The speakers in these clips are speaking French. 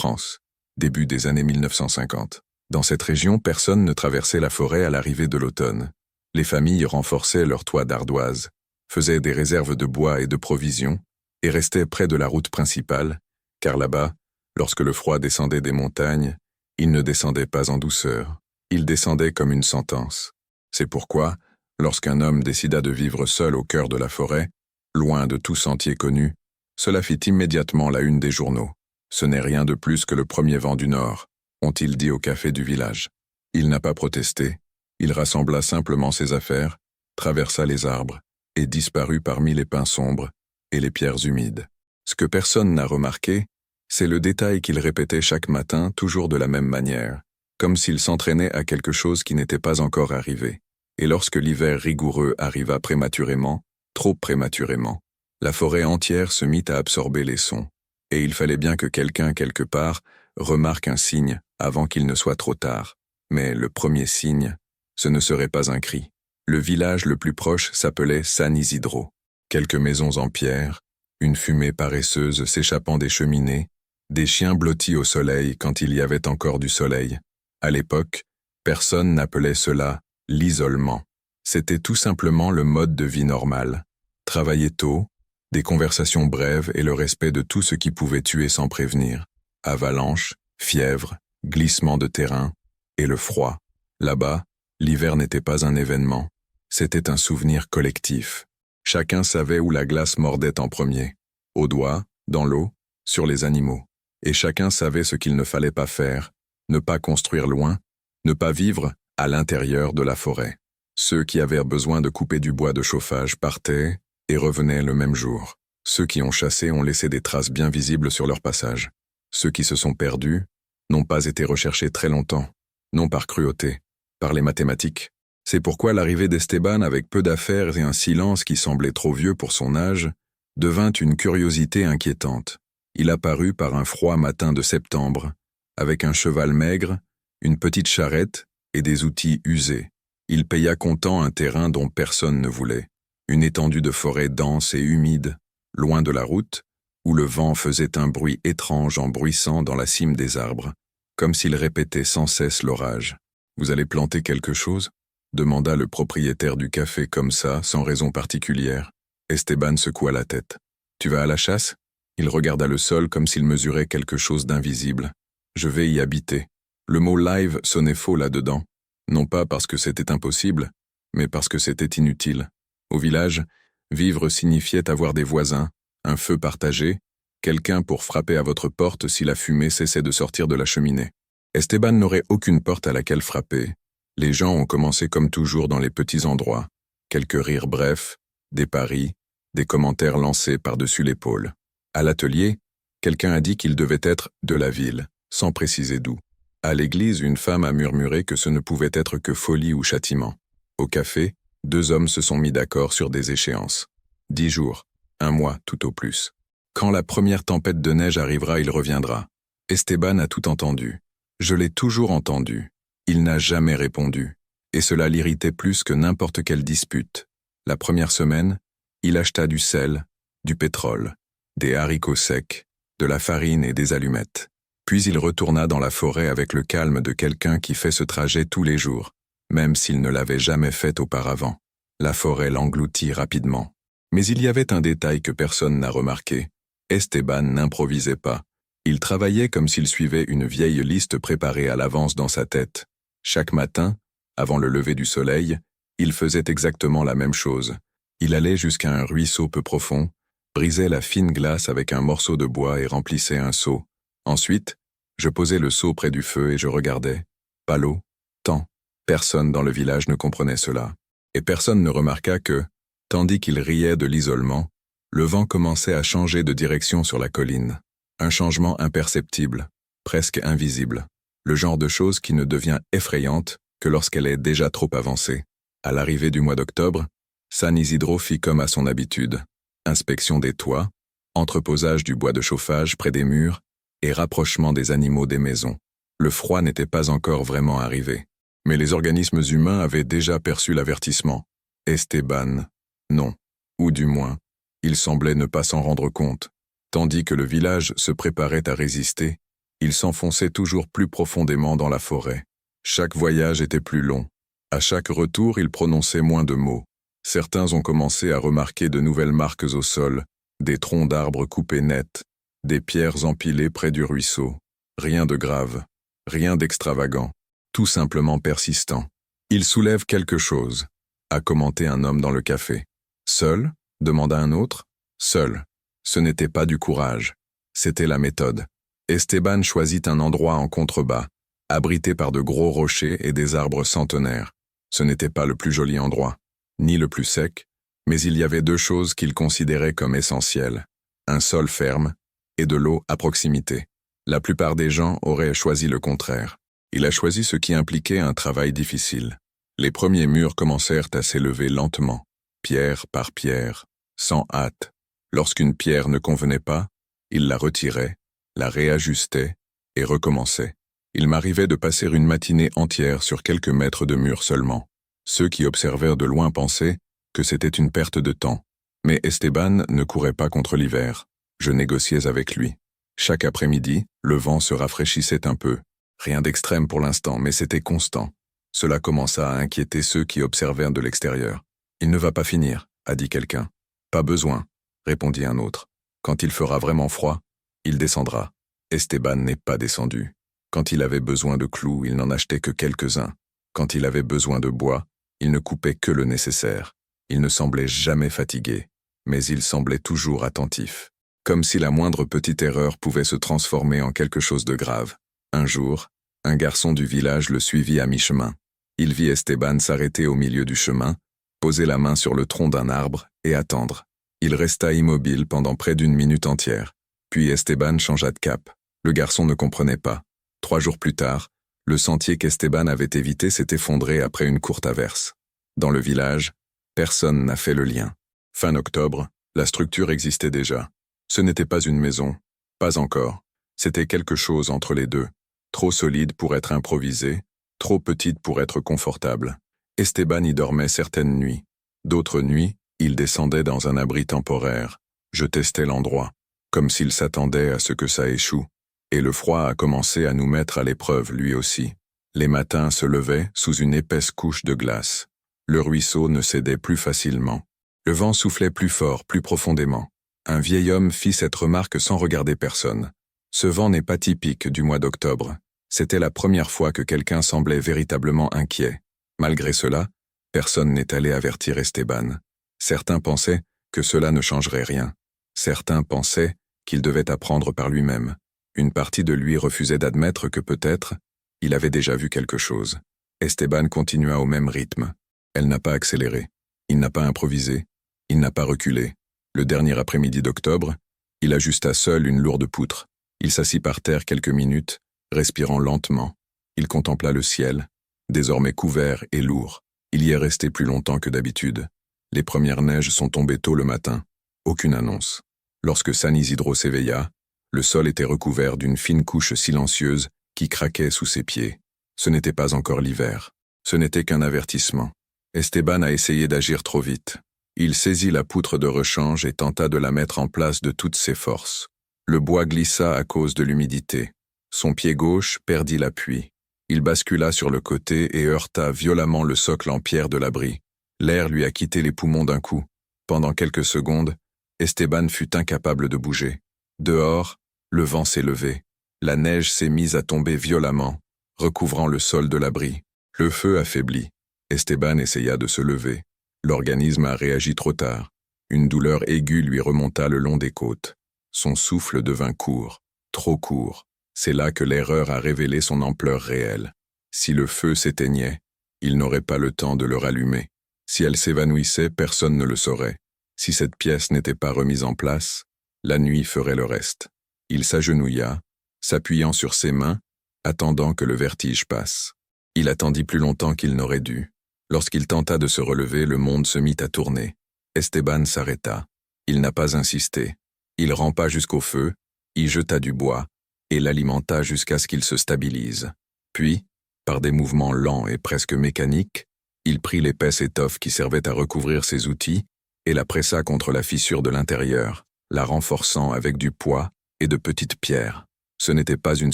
France, début des années 1950. Dans cette région, personne ne traversait la forêt à l'arrivée de l'automne. Les familles renforçaient leurs toits d'ardoise, faisaient des réserves de bois et de provisions, et restaient près de la route principale, car là-bas, lorsque le froid descendait des montagnes, il ne descendait pas en douceur, il descendait comme une sentence. C'est pourquoi, lorsqu'un homme décida de vivre seul au cœur de la forêt, loin de tout sentier connu, cela fit immédiatement la une des journaux. Ce n'est rien de plus que le premier vent du Nord, ont-ils dit au café du village. Il n'a pas protesté, il rassembla simplement ses affaires, traversa les arbres, et disparut parmi les pins sombres et les pierres humides. Ce que personne n'a remarqué, c'est le détail qu'il répétait chaque matin toujours de la même manière, comme s'il s'entraînait à quelque chose qui n'était pas encore arrivé. Et lorsque l'hiver rigoureux arriva prématurément, trop prématurément, la forêt entière se mit à absorber les sons, et il fallait bien que quelqu'un quelque part remarque un signe avant qu'il ne soit trop tard. Mais le premier signe, ce ne serait pas un cri. Le village le plus proche s'appelait San Isidro. Quelques maisons en pierre, une fumée paresseuse s'échappant des cheminées, des chiens blottis au soleil quand il y avait encore du soleil. À l'époque, personne n'appelait cela l'isolement. C'était tout simplement le mode de vie normal. Travailler tôt, des conversations brèves et le respect de tout ce qui pouvait tuer sans prévenir. Avalanche, fièvre, glissement de terrain, et le froid. Là-bas, l'hiver n'était pas un événement, c'était un souvenir collectif. Chacun savait où la glace mordait en premier, au doigt, dans l'eau, sur les animaux. Et chacun savait ce qu'il ne fallait pas faire, ne pas construire loin, ne pas vivre à l'intérieur de la forêt. Ceux qui avaient besoin de couper du bois de chauffage partaient et revenaient le même jour. Ceux qui ont chassé ont laissé des traces bien visibles sur leur passage. Ceux qui se sont perdus n'ont pas été recherchés très longtemps, non par cruauté, par les mathématiques. C'est pourquoi l'arrivée d'Esteban avec peu d'affaires et un silence qui semblait trop vieux pour son âge, devint une curiosité inquiétante. Il apparut par un froid matin de septembre, avec un cheval maigre, une petite charrette et des outils usés. Il paya comptant un terrain dont personne ne voulait, une étendue de forêt dense et humide, loin de la route, où le vent faisait un bruit étrange en bruissant dans la cime des arbres, comme s'il répétait sans cesse l'orage. « Vous allez planter quelque chose ?» demanda le propriétaire du café comme ça, sans raison particulière. Esteban secoua la tête. « Tu vas à la chasse ?» Il regarda le sol comme s'il mesurait quelque chose d'invisible. « Je vais y habiter. » Le mot « live » sonnait faux là-dedans, non pas parce que c'était impossible, mais parce que c'était inutile. Au village, vivre signifiait avoir des voisins, un feu partagé, quelqu'un pour frapper à votre porte si la fumée cessait de sortir de la cheminée. Esteban n'aurait aucune porte à laquelle frapper. Les gens ont commencé comme toujours dans les petits endroits. Quelques rires brefs, des paris, des commentaires lancés par-dessus l'épaule. À l'atelier, quelqu'un a dit qu'il devait être de la ville, sans préciser d'où. À l'église, une femme a murmuré que ce ne pouvait être que folie ou châtiment. Au café, 2 hommes se sont mis d'accord sur des échéances. 10 jours, 1 mois tout au plus. Quand la première tempête de neige arrivera, il reviendra. Esteban a tout entendu. Je l'ai toujours entendu. Il n'a jamais répondu. Et cela l'irritait plus que n'importe quelle dispute. La première semaine, il acheta du sel, du pétrole, des haricots secs, de la farine et des allumettes. Puis il retourna dans la forêt avec le calme de quelqu'un qui fait ce trajet tous les jours, même s'il ne l'avait jamais fait auparavant. La forêt l'engloutit rapidement. Mais il y avait un détail que personne n'a remarqué. Esteban n'improvisait pas. Il travaillait comme s'il suivait une vieille liste préparée à l'avance dans sa tête. Chaque matin, avant le lever du soleil, il faisait exactement la même chose. Il allait jusqu'à un ruisseau peu profond, brisait la fine glace avec un morceau de bois et remplissait un seau. Ensuite, je posais le seau près du feu et je regardais. Pas l'eau, temps. Personne dans le village ne comprenait cela. Et personne ne remarqua que, tandis qu'il riait de l'isolement, le vent commençait à changer de direction sur la colline. Un changement imperceptible, presque invisible. Le genre de chose qui ne devient effrayante que lorsqu'elle est déjà trop avancée. À l'arrivée du mois d'octobre, San Isidro fit comme à son habitude. Inspection des toits, entreposage du bois de chauffage près des murs et rapprochement des animaux des maisons. Le froid n'était pas encore vraiment arrivé. Mais les organismes humains avaient déjà perçu l'avertissement. Esteban, non. Ou du moins, il semblait ne pas s'en rendre compte. Tandis que le village se préparait à résister, Il s'enfonçait toujours plus profondément dans la forêt. Chaque voyage était plus long. À chaque retour, il prononçait moins de mots. Certains ont commencé à remarquer de nouvelles marques au sol, des troncs d'arbres coupés nets, des pierres empilées près du ruisseau. Rien de grave, rien d'extravagant, tout simplement persistant. Il soulève quelque chose, a commenté un homme dans le café. Seul? Demanda un autre. Seul. Ce n'était pas du courage. C'était la méthode. Esteban choisit un endroit en contrebas, abrité par de gros rochers et des arbres centenaires. Ce n'était pas le plus joli endroit, ni le plus sec, mais il y avait deux choses qu'il considérait comme essentielles. Un sol ferme et de l'eau à proximité. La plupart des gens auraient choisi le contraire. Il a choisi ce qui impliquait un travail difficile. Les premiers murs commencèrent à s'élever lentement, pierre par pierre, sans hâte. Lorsqu'une pierre ne convenait pas, il la retirait, la réajustait et recommençait. Il m'arrivait de passer une matinée entière sur quelques mètres de mur seulement. Ceux qui observèrent de loin pensaient que c'était une perte de temps. Mais Esteban ne courait pas contre l'hiver. Je négociais avec lui. Chaque après-midi, le vent se rafraîchissait un peu. Rien d'extrême pour l'instant, mais c'était constant. Cela commença à inquiéter ceux qui observèrent de l'extérieur. « Il ne va pas finir », a dit quelqu'un. « Pas besoin », répondit un autre. « Quand il fera vraiment froid, il descendra. » Esteban n'est pas descendu. Quand il avait besoin de clous, il n'en achetait que quelques-uns. Quand il avait besoin de bois, il ne coupait que le nécessaire. Il ne semblait jamais fatigué, mais il semblait toujours attentif. Comme si la moindre petite erreur pouvait se transformer en quelque chose de grave. Un jour, un garçon du village le suivit à mi-chemin. Il vit Esteban s'arrêter au milieu du chemin, poser la main sur le tronc d'un arbre et attendre. Il resta immobile pendant près d'une minute entière. Puis Esteban changea de cap. Le garçon ne comprenait pas. 3 jours plus tard, le sentier qu'Esteban avait évité s'est effondré après une courte averse. Dans le village, personne n'a fait le lien. Fin octobre, la structure existait déjà. Ce n'était pas une maison, pas encore. C'était quelque chose entre les deux. Trop solide pour être improvisé, trop petite pour être confortable. Esteban y dormait certaines nuits. D'autres nuits, il descendait dans un abri temporaire. Je testais l'endroit, comme s'il s'attendait à ce que ça échoue. Et le froid a commencé à nous mettre à l'épreuve lui aussi. Les matins se levaient sous une épaisse couche de glace. Le ruisseau ne cédait plus facilement. Le vent soufflait plus fort, plus profondément. Un vieil homme fit cette remarque sans regarder personne. Ce vent n'est pas typique du mois d'octobre. C'était la première fois que quelqu'un semblait véritablement inquiet. Malgré cela, personne n'est allé avertir Esteban. Certains pensaient que cela ne changerait rien. Certains pensaient qu'il devait apprendre par lui-même. Une partie de lui refusait d'admettre que peut-être, il avait déjà vu quelque chose. Esteban continua au même rythme. Elle n'a pas accéléré. Il n'a pas improvisé. Il n'a pas reculé. Le dernier après-midi d'octobre, il ajusta seul une lourde poutre. Il s'assit par terre quelques minutes, respirant lentement. Il contempla le ciel, désormais couvert et lourd. Il y est resté plus longtemps que d'habitude. Les premières neiges sont tombées tôt le matin. Aucune annonce. Lorsque San Isidro s'éveilla, le sol était recouvert d'une fine couche silencieuse qui craquait sous ses pieds. Ce n'était pas encore l'hiver. Ce n'était qu'un avertissement. Esteban a essayé d'agir trop vite. Il saisit la poutre de rechange et tenta de la mettre en place de toutes ses forces. Le bois glissa à cause de l'humidité. Son pied gauche perdit l'appui. Il bascula sur le côté et heurta violemment le socle en pierre de l'abri. L'air lui a quitté les poumons d'un coup. Pendant quelques secondes, Esteban fut incapable de bouger. Dehors, le vent s'est levé. La neige s'est mise à tomber violemment, recouvrant le sol de l'abri. Le feu affaiblit. Esteban essaya de se lever. L'organisme a réagi trop tard. Une douleur aiguë lui remonta le long des côtes. Son souffle devint court, trop court. C'est là que l'erreur a révélé son ampleur réelle. Si le feu s'éteignait, il n'aurait pas le temps de le rallumer. Si elle s'évanouissait, personne ne le saurait. Si cette pièce n'était pas remise en place, la nuit ferait le reste. Il s'agenouilla, s'appuyant sur ses mains, attendant que le vertige passe. Il attendit plus longtemps qu'il n'aurait dû. Lorsqu'il tenta de se relever, le monde se mit à tourner. Esteban s'arrêta. Il n'a pas insisté. Il rampa jusqu'au feu, y jeta du bois, et l'alimenta jusqu'à ce qu'il se stabilise. Puis, par des mouvements lents et presque mécaniques, il prit l'épaisse étoffe qui servait à recouvrir ses outils et la pressa contre la fissure de l'intérieur, la renforçant avec du poids et de petites pierres. Ce n'était pas une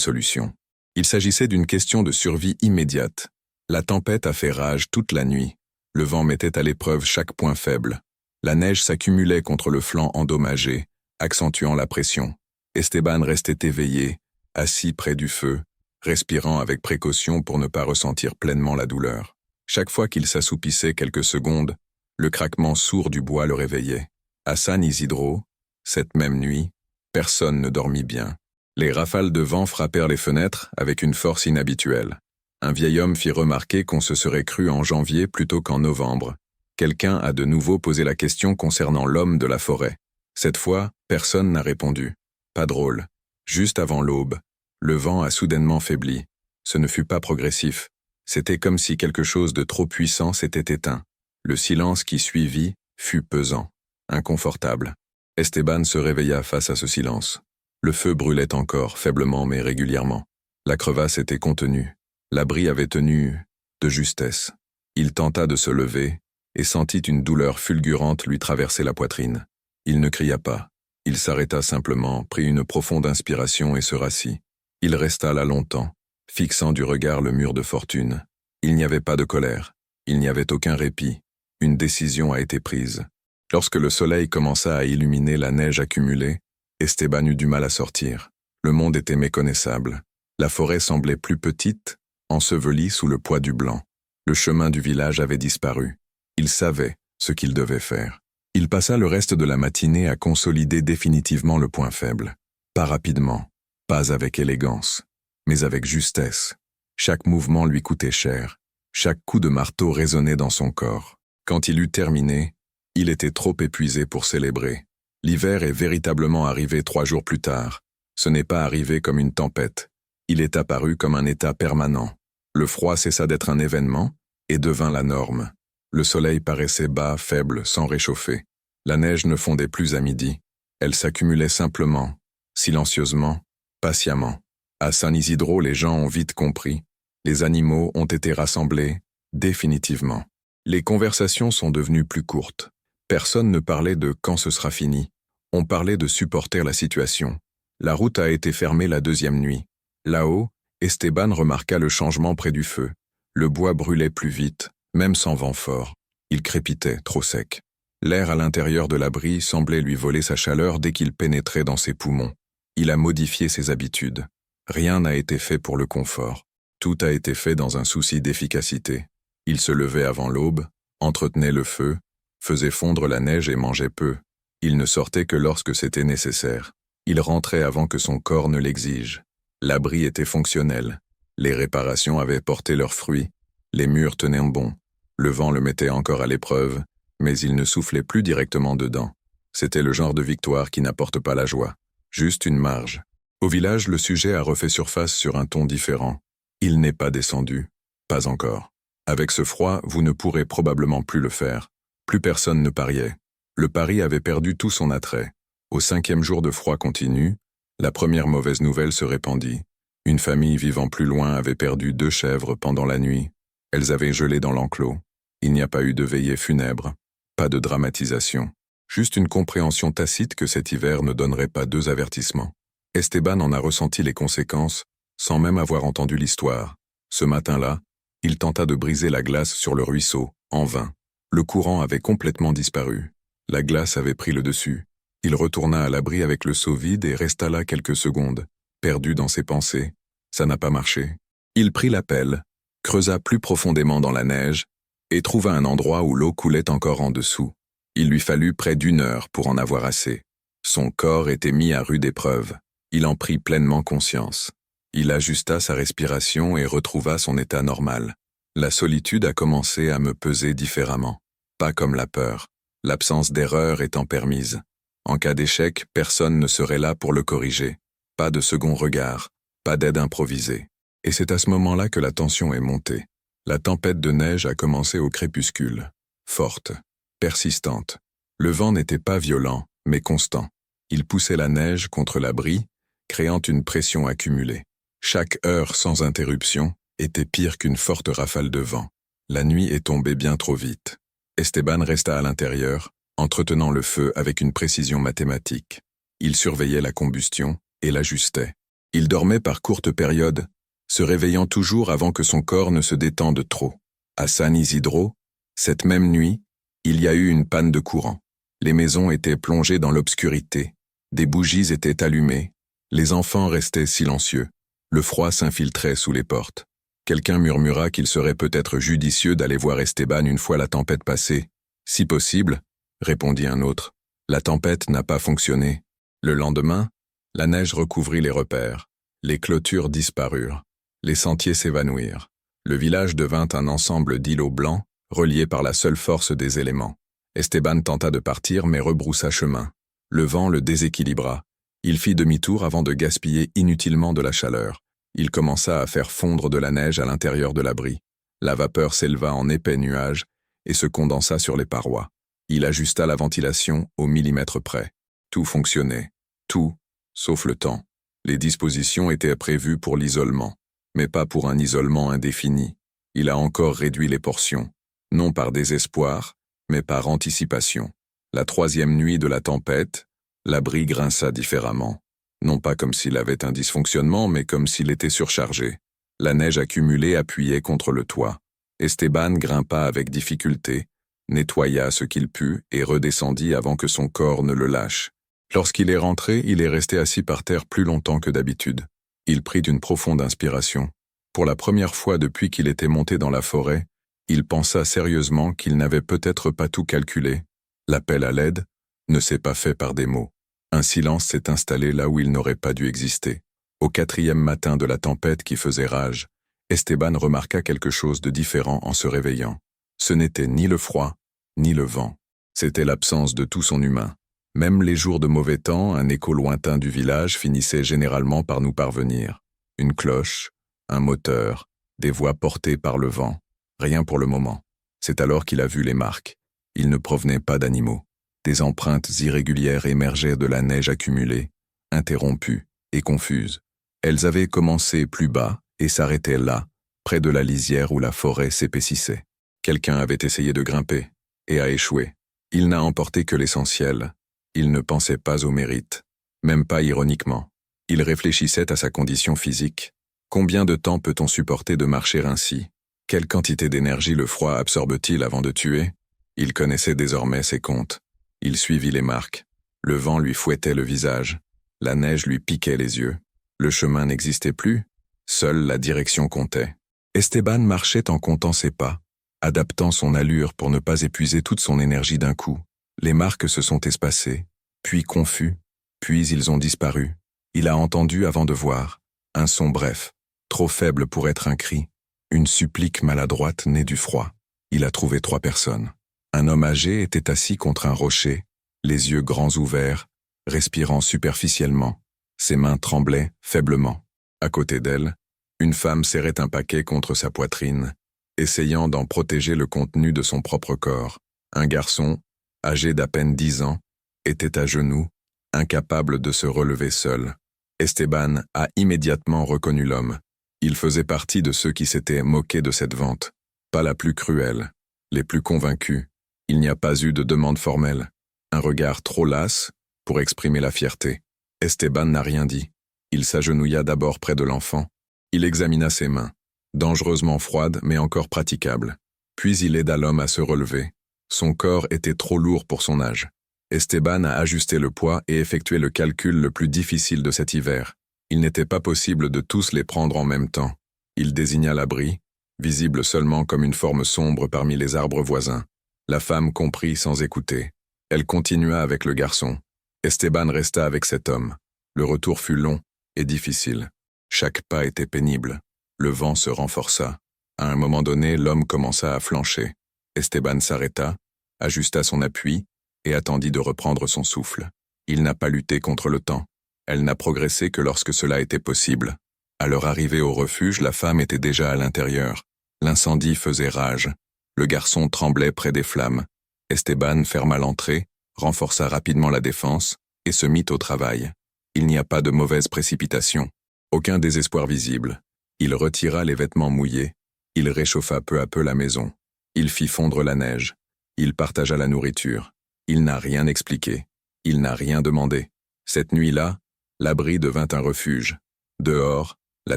solution. Il s'agissait d'une question de survie immédiate. La tempête a fait rage toute la nuit. Le vent mettait à l'épreuve chaque point faible. La neige s'accumulait contre le flanc endommagé, accentuant la pression. Esteban restait éveillé, assis près du feu, respirant avec précaution pour ne pas ressentir pleinement la douleur. Chaque fois qu'il s'assoupissait quelques secondes, le craquement sourd du bois le réveillait. À San Isidro, cette même nuit, personne ne dormit bien. Les rafales de vent frappèrent les fenêtres avec une force inhabituelle. Un vieil homme fit remarquer qu'on se serait cru en janvier plutôt qu'en novembre. Quelqu'un a de nouveau posé la question concernant l'homme de la forêt. Cette fois, personne n'a répondu. Pas drôle. Juste avant l'aube, le vent a soudainement faibli. Ce ne fut pas progressif. C'était comme si quelque chose de trop puissant s'était éteint. Le silence qui suivit fut pesant, inconfortable. Esteban se réveilla face à ce silence. Le feu brûlait encore, faiblement mais régulièrement. La crevasse était contenue. L'abri avait tenu de justesse. Il tenta de se lever et sentit une douleur fulgurante lui traverser la poitrine. Il ne cria pas. Il s'arrêta simplement, prit une profonde inspiration et se rassit. Il resta là longtemps, fixant du regard le mur de fortune. Il n'y avait pas de colère. Il n'y avait aucun répit. Une décision a été prise. Lorsque le soleil commença à illuminer la neige accumulée, Esteban eut du mal à sortir. Le monde était méconnaissable. La forêt semblait plus petite, ensevelie sous le poids du blanc. Le chemin du village avait disparu. Il savait ce qu'il devait faire. Il passa le reste de la matinée à consolider définitivement le point faible. Pas rapidement, pas avec élégance, mais avec justesse. Chaque mouvement lui coûtait cher. Chaque coup de marteau résonnait dans son corps. Quand il eut terminé, il était trop épuisé pour célébrer. L'hiver est véritablement arrivé 3 jours plus tard. Ce n'est pas arrivé comme une tempête. Il est apparu comme un état permanent. Le froid cessa d'être un événement et devint la norme. Le soleil paraissait bas, faible, sans réchauffer. La neige ne fondait plus à midi. Elle s'accumulait simplement, silencieusement, patiemment. À San Isidro, les gens ont vite compris. Les animaux ont été rassemblés, définitivement. Les conversations sont devenues plus courtes. Personne ne parlait de quand ce sera fini. On parlait de supporter la situation. La route a été fermée la 2e nuit. Là-haut, Esteban remarqua le changement près du feu. Le bois brûlait plus vite, même sans vent fort. Il crépitait, trop sec. L'air à l'intérieur de l'abri semblait lui voler sa chaleur dès qu'il pénétrait dans ses poumons. Il a modifié ses habitudes. Rien n'a été fait pour le confort. Tout a été fait dans un souci d'efficacité. Il se levait avant l'aube, entretenait le feu, faisait fondre la neige et mangeait peu. Il ne sortait que lorsque c'était nécessaire. Il rentrait avant que son corps ne l'exige. L'abri était fonctionnel. Les réparations avaient porté leurs fruits. Les murs tenaient bon. Le vent le mettait encore à l'épreuve, mais il ne soufflait plus directement dedans. C'était le genre de victoire qui n'apporte pas la joie. Juste une marge. Au village, le sujet a refait surface sur un ton différent. Il n'est pas descendu. Pas encore. Avec ce froid, vous ne pourrez probablement plus le faire. Plus personne ne pariait. Le pari avait perdu tout son attrait. Au 5e jour de froid continu, la première mauvaise nouvelle se répandit. Une famille vivant plus loin avait perdu 2 chèvres pendant la nuit. Elles avaient gelé dans l'enclos. Il n'y a pas eu de veillée funèbre. Pas de dramatisation. Juste une compréhension tacite que cet hiver ne donnerait pas 2 avertissements. Esteban en a ressenti les conséquences, sans même avoir entendu l'histoire. Ce matin-là, il tenta de briser la glace sur le ruisseau, en vain. Le courant avait complètement disparu. La glace avait pris le dessus. Il retourna à l'abri avec le seau vide et resta là quelques secondes, perdu dans ses pensées. Ça n'a pas marché. Il prit la pelle, creusa plus profondément dans la neige, et trouva un endroit où l'eau coulait encore en dessous. Il lui fallut près d'1 heure pour en avoir assez. Son corps était mis à rude épreuve. Il en prit pleinement conscience. Il ajusta sa respiration et retrouva son état normal. La solitude a commencé à me peser différemment. Pas comme la peur, l'absence d'erreur étant permise. En cas d'échec, personne ne serait là pour le corriger. Pas de second regard, pas d'aide improvisée. Et c'est à ce moment-là que la tension est montée. La tempête de neige a commencé au crépuscule. Forte, persistante. Le vent n'était pas violent, mais constant. Il poussait la neige contre l'abri, créant une pression accumulée. Chaque heure sans interruption était pire qu'une forte rafale de vent. La nuit est tombée bien trop vite. Esteban resta à l'intérieur, entretenant le feu avec une précision mathématique. Il surveillait la combustion et l'ajustait. Il dormait par courtes périodes, se réveillant toujours avant que son corps ne se détende trop. À San Isidro, cette même nuit, il y a eu une panne de courant. Les maisons étaient plongées dans l'obscurité. Des bougies étaient allumées. Les enfants restaient silencieux. Le froid s'infiltrait sous les portes. Quelqu'un murmura qu'il serait peut-être judicieux d'aller voir Esteban une fois la tempête passée. Si possible, répondit un autre. La tempête n'a pas fonctionné. Le lendemain, la neige recouvrit les repères. Les clôtures disparurent. Les sentiers s'évanouirent. Le village devint un ensemble d'îlots blancs, reliés par la seule force des éléments. Esteban tenta de partir mais rebroussa chemin. Le vent le déséquilibra. Il fit demi-tour avant de gaspiller inutilement de la chaleur. Il commença à faire fondre de la neige à l'intérieur de l'abri. La vapeur s'éleva en épais nuages et se condensa sur les parois. Il ajusta la ventilation au millimètre près. Tout fonctionnait. Tout, sauf le temps. Les dispositions étaient prévues pour l'isolement, mais pas pour un isolement indéfini. Il a encore réduit les portions, non par désespoir, mais par anticipation. La troisième nuit de la tempête, l'abri grinça différemment. Non pas comme s'il avait un dysfonctionnement, mais comme s'il était surchargé. La neige accumulée appuyait contre le toit. Esteban grimpa avec difficulté, nettoya ce qu'il put et redescendit avant que son corps ne le lâche. Lorsqu'il est rentré, il est resté assis par terre plus longtemps que d'habitude. Il prit une profonde inspiration. Pour la première fois depuis qu'il était monté dans la forêt, il pensa sérieusement qu'il n'avait peut-être pas tout calculé. L'appel à l'aide ne s'est pas fait par des mots. Un silence s'est installé là où il n'aurait pas dû exister. Au 4e matin de la tempête qui faisait rage, Esteban remarqua quelque chose de différent en se réveillant. Ce n'était ni le froid, ni le vent. C'était l'absence de tout son humain. Même les jours de mauvais temps, un écho lointain du village finissait généralement par nous parvenir. Une cloche, un moteur, des voix portées par le vent. Rien pour le moment. C'est alors qu'il a vu les marques. Ils ne provenaient pas d'animaux. Des empreintes irrégulières émergeaient de la neige accumulée, interrompues et confuses. Elles avaient commencé plus bas et s'arrêtaient là, près de la lisière où la forêt s'épaississait. Quelqu'un avait essayé de grimper et a échoué. Il n'a emporté que l'essentiel. Il ne pensait pas au mérite, même pas ironiquement. Il réfléchissait à sa condition physique. Combien de temps peut-on supporter de marcher ainsi? Quelle quantité d'énergie le froid absorbe-t-il avant de tuer? Il connaissait désormais ses comptes. Il suivit les marques. Le vent lui fouettait le visage. La neige lui piquait les yeux. Le chemin n'existait plus. Seule la direction comptait. Esteban marchait en comptant ses pas, adaptant son allure pour ne pas épuiser toute son énergie d'un coup. Les marques se sont espacées, puis confus, puis ils ont disparu. Il a entendu avant de voir. Un son bref, trop faible pour être un cri. Une supplique maladroite née du froid. Il a trouvé 3 personnes. Un homme âgé était assis contre un rocher, les yeux grands ouverts, respirant superficiellement. Ses mains tremblaient faiblement. À côté d'elle, une femme serrait un paquet contre sa poitrine, essayant d'en protéger le contenu de son propre corps. Un garçon, âgé d'à peine 10 ans, était à genoux, incapable de se relever seul. Esteban a immédiatement reconnu l'homme. Il faisait partie de ceux qui s'étaient moqués de cette vente. Pas la plus cruelle, les plus convaincus. Il n'y a pas eu de demande formelle. Un regard trop las pour exprimer la fierté. Esteban n'a rien dit. Il s'agenouilla d'abord près de l'enfant. Il examina ses mains, dangereusement froides mais encore praticables. Puis il aida l'homme à se relever. Son corps était trop lourd pour son âge. Esteban a ajusté le poids et effectué le calcul le plus difficile de cet hiver. Il n'était pas possible de tous les prendre en même temps. Il désigna l'abri, visible seulement comme une forme sombre parmi les arbres voisins. La femme comprit sans écouter. Elle continua avec le garçon. Esteban resta avec cet homme. Le retour fut long et difficile. Chaque pas était pénible. Le vent se renforça. À un moment donné, l'homme commença à flancher. Esteban s'arrêta, ajusta son appui et attendit de reprendre son souffle. Il n'a pas lutté contre le temps. Elle n'a progressé que lorsque cela était possible. À leur arrivée au refuge, la femme était déjà à l'intérieur. L'incendie faisait rage. Le garçon tremblait près des flammes. Esteban ferma l'entrée, renforça rapidement la défense et se mit au travail. Il n'y a pas de mauvaise précipitation. Aucun désespoir visible. Il retira les vêtements mouillés. Il réchauffa peu à peu la maison. Il fit fondre la neige. Il partagea la nourriture. Il n'a rien expliqué. Il n'a rien demandé. Cette nuit-là, l'abri devint un refuge. Dehors, la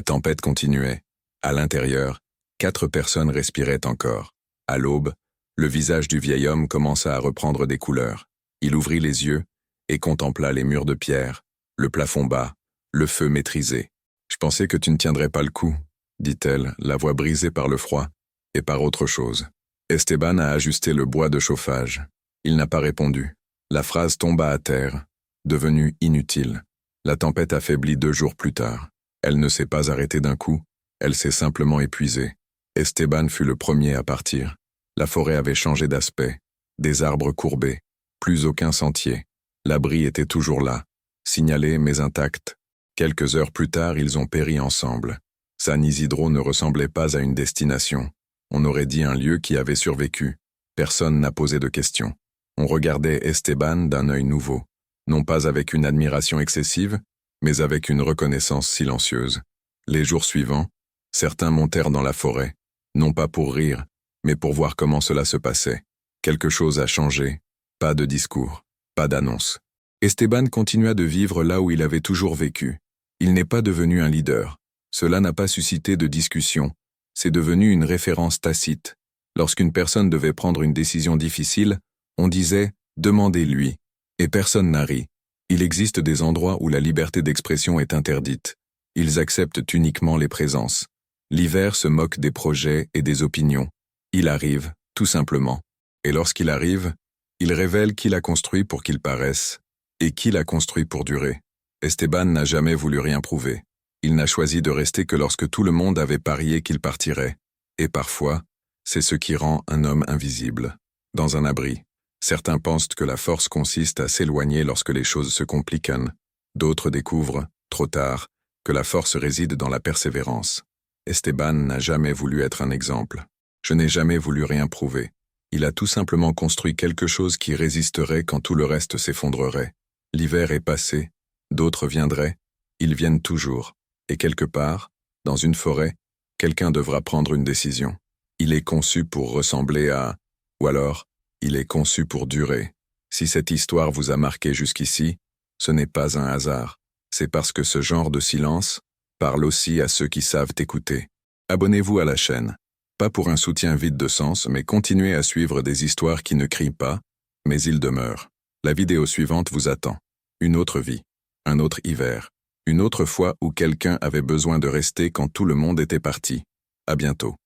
tempête continuait. À l'intérieur, 4 personnes respiraient encore. À l'aube, le visage du vieil homme commença à reprendre des couleurs. Il ouvrit les yeux et contempla les murs de pierre, le plafond bas, le feu maîtrisé. « Je pensais que tu ne tiendrais pas le coup », dit-elle, la voix brisée par le froid et par autre chose. Esteban a ajusté le bois de chauffage. Il n'a pas répondu. La phrase tomba à terre, devenue inutile. La tempête affaiblit 2 jours plus tard. Elle ne s'est pas arrêtée d'un coup, elle s'est simplement épuisée. Esteban fut le premier à partir. La forêt avait changé d'aspect. Des arbres courbés, plus aucun sentier. L'abri était toujours là, signalé mais intact. Quelques heures plus tard, ils ont péri ensemble. San Isidro ne ressemblait pas à une destination. On aurait dit un lieu qui avait survécu. Personne n'a posé de questions. On regardait Esteban d'un œil nouveau, non pas avec une admiration excessive, mais avec une reconnaissance silencieuse. Les jours suivants, certains montèrent dans la forêt, non pas pour rire, mais pour voir comment cela se passait. Quelque chose a changé, pas de discours, pas d'annonce. Esteban continua de vivre là où il avait toujours vécu. Il n'est pas devenu un leader. Cela n'a pas suscité de discussion. C'est devenu une référence tacite. Lorsqu'une personne devait prendre une décision difficile, on disait « demandez-lui ». Et personne n'a ri. Il existe des endroits où la liberté d'expression est interdite. Ils acceptent uniquement les présences. L'hiver se moque des projets et des opinions. Il arrive, tout simplement. Et lorsqu'il arrive, il révèle qui l'a construit pour qu'il paraisse, et qui l'a construit pour durer. Esteban n'a jamais voulu rien prouver. Il n'a choisi de rester que lorsque tout le monde avait parié qu'il partirait. Et parfois, c'est ce qui rend un homme invisible. Dans un abri, certains pensent que la force consiste à s'éloigner lorsque les choses se compliquent. D'autres découvrent, trop tard, que la force réside dans la persévérance. Esteban n'a jamais voulu être un exemple. Je n'ai jamais voulu rien prouver. Il a tout simplement construit quelque chose qui résisterait quand tout le reste s'effondrerait. L'hiver est passé, d'autres viendraient, ils viennent toujours. Et quelque part, dans une forêt, quelqu'un devra prendre une décision. Il est conçu pour ressembler à... Ou alors, il est conçu pour durer. Si cette histoire vous a marqué jusqu'ici, ce n'est pas un hasard. C'est parce que ce genre de silence parle aussi à ceux qui savent écouter. Abonnez-vous à la chaîne. Pas pour un soutien vide de sens, mais continuez à suivre des histoires qui ne crient pas, mais ils demeurent. La vidéo suivante vous attend. Une autre vie. Un autre hiver. Une autre fois où quelqu'un avait besoin de rester quand tout le monde était parti. À bientôt.